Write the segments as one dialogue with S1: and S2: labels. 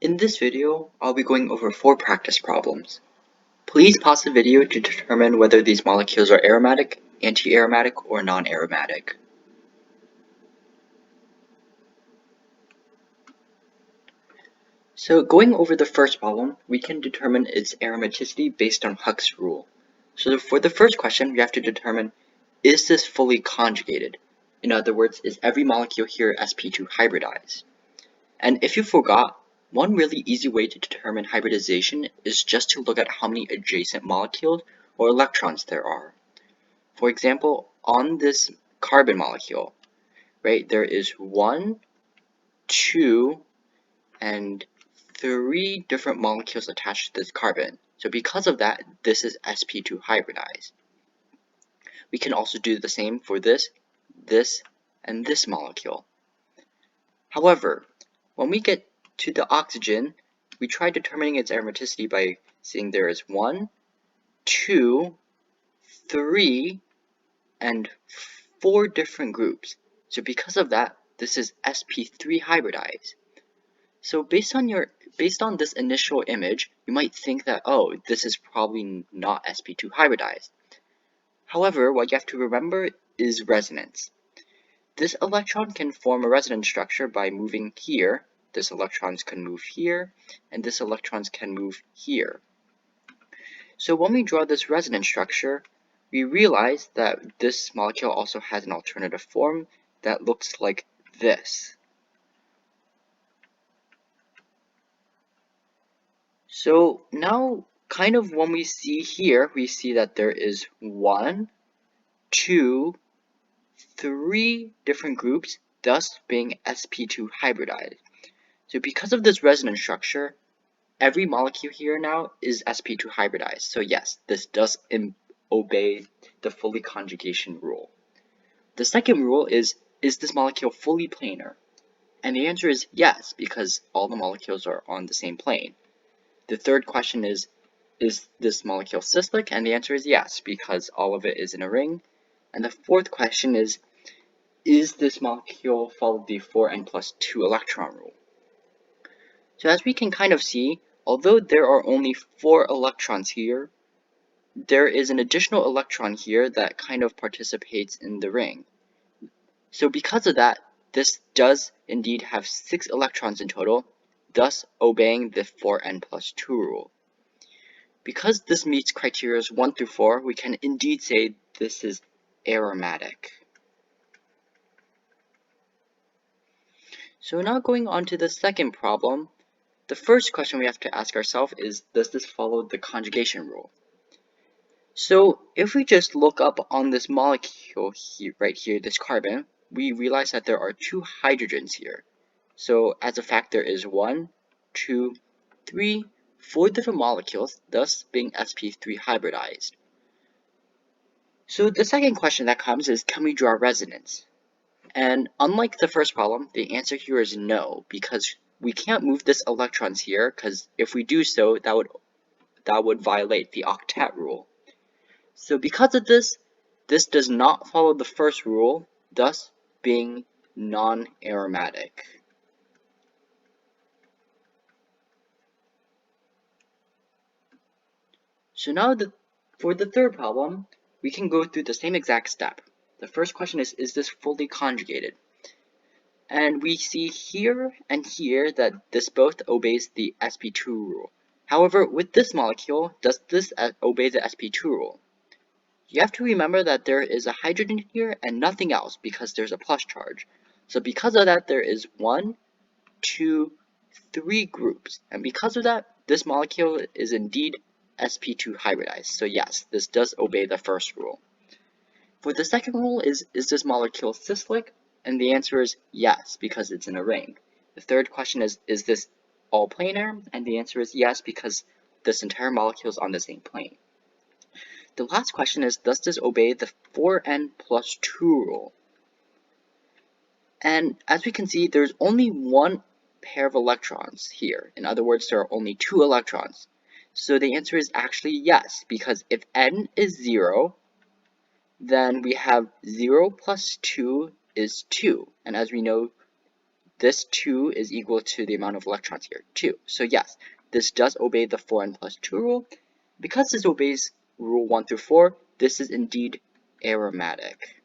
S1: In this video, I'll be going over 4 practice problems. Please pause the video to determine whether these molecules are aromatic, anti-aromatic, or non-aromatic. So going over the first problem, we can determine its aromaticity based on Huck's rule. So for the first question, we have to determine, is this fully conjugated? In other words, is every molecule here sp2 hybridized? And if you forgot, one really easy way to determine hybridization is just to look at how many adjacent molecules or electrons there are. For example, on this carbon molecule, right, there is 1, 2, and 3 different molecules attached to this carbon. So because of that, this is sp2 hybridized. We can also do the same for this, and this molecule. However, when we get to the oxygen, we try determining its aromaticity by saying there is 1, 2, 3, and 4 different groups. So because of that, this is sp3 hybridized. So based on this initial image, you might think that, oh, this is probably not sp2 hybridized. However, what you have to remember is resonance. This electron can form a resonance structure by moving here. This electrons can move here, and this electrons can move here. So when we draw this resonance structure, we realize that this molecule also has an alternative form that looks like this. So now, kind of when we see here, we see that there is 1, 2, 3 different groups, thus being sp2 hybridized. So because of this resonance structure, every molecule here now is sp2 hybridized. So yes, this does obey the fully conjugation rule. The second rule is this molecule fully planar? And the answer is yes, because all the molecules are on the same plane. The third question is this molecule cyclic? And the answer is yes, because all of it is in a ring. And the fourth question is this molecule follow the 4n+2 electron rule? So as we can kind of see, although there are only 4 electrons here, there is an additional electron here that kind of participates in the ring. So because of that, this does indeed have 6 electrons in total, thus obeying the 4n+2 rule. Because this meets criteria 1 through 4, we can indeed say this is aromatic. So now going on to the second problem, the first question we have to ask ourselves is, does this follow the conjugation rule? So if we just look up on this molecule here, right here, this carbon, we realize that there are 2 hydrogens here. So as a fact, there is 1, 2, 3, 4 different molecules, thus being sp3 hybridized. So the second question that comes is, can we draw resonance? And unlike the first problem, the answer here is no, because we can't move this electrons here, because if we do so, that would violate the octet rule. So because of this, this does not follow the first rule, thus being non-aromatic. So now for the third problem, we can go through the same exact step. The first question is this fully conjugated? And we see here and here that this both obeys the sp2 rule. However, with this molecule, does this obey the sp2 rule? You have to remember that there is a hydrogen here and nothing else because there's a plus charge. So because of that, there is 1, 2, 3 groups. And because of that, this molecule is indeed sp2 hybridized. So yes, this does obey the first rule. For the second rule, is this molecule cyclic? And the answer is yes, because it's in a ring. The third question is this all planar? And the answer is yes, because this entire molecule is on the same plane. The last question is, does this obey the 4n+2 rule? And as we can see, there's only one pair of electrons here. In other words, there are only 2 electrons. So the answer is actually yes, because if n is 0, then we have 0 plus 2 is 2. And as we know, this 2 is equal to the amount of electrons here, 2. So yes, this does obey the 4n plus 2 rule. Because this obeys rule 1 through 4, this is indeed aromatic.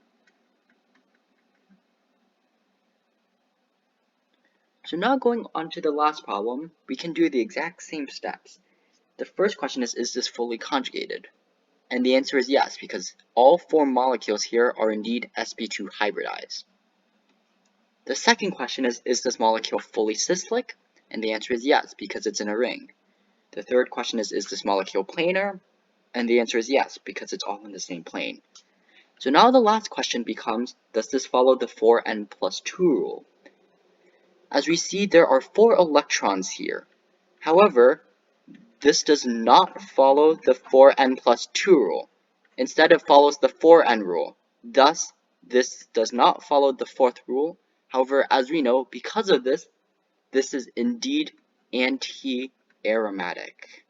S1: So now going on to the last problem, we can do the exact same steps. The first question is this fully conjugated? And the answer is yes, because all 4 molecules here are indeed sp2 hybridized. The second question is this molecule fully cis-like? And the answer is yes, because it's in a ring. The third question is this molecule planar? And the answer is yes, because it's all in the same plane. So now the last question becomes, does this follow the 4n plus 2 rule? As we see, there are 4 electrons here. However, this does not follow the 4n plus 2 rule. Instead, it follows the 4n rule. Thus, this does not follow the 4th rule. However, as we know, because of this, this is indeed anti-aromatic.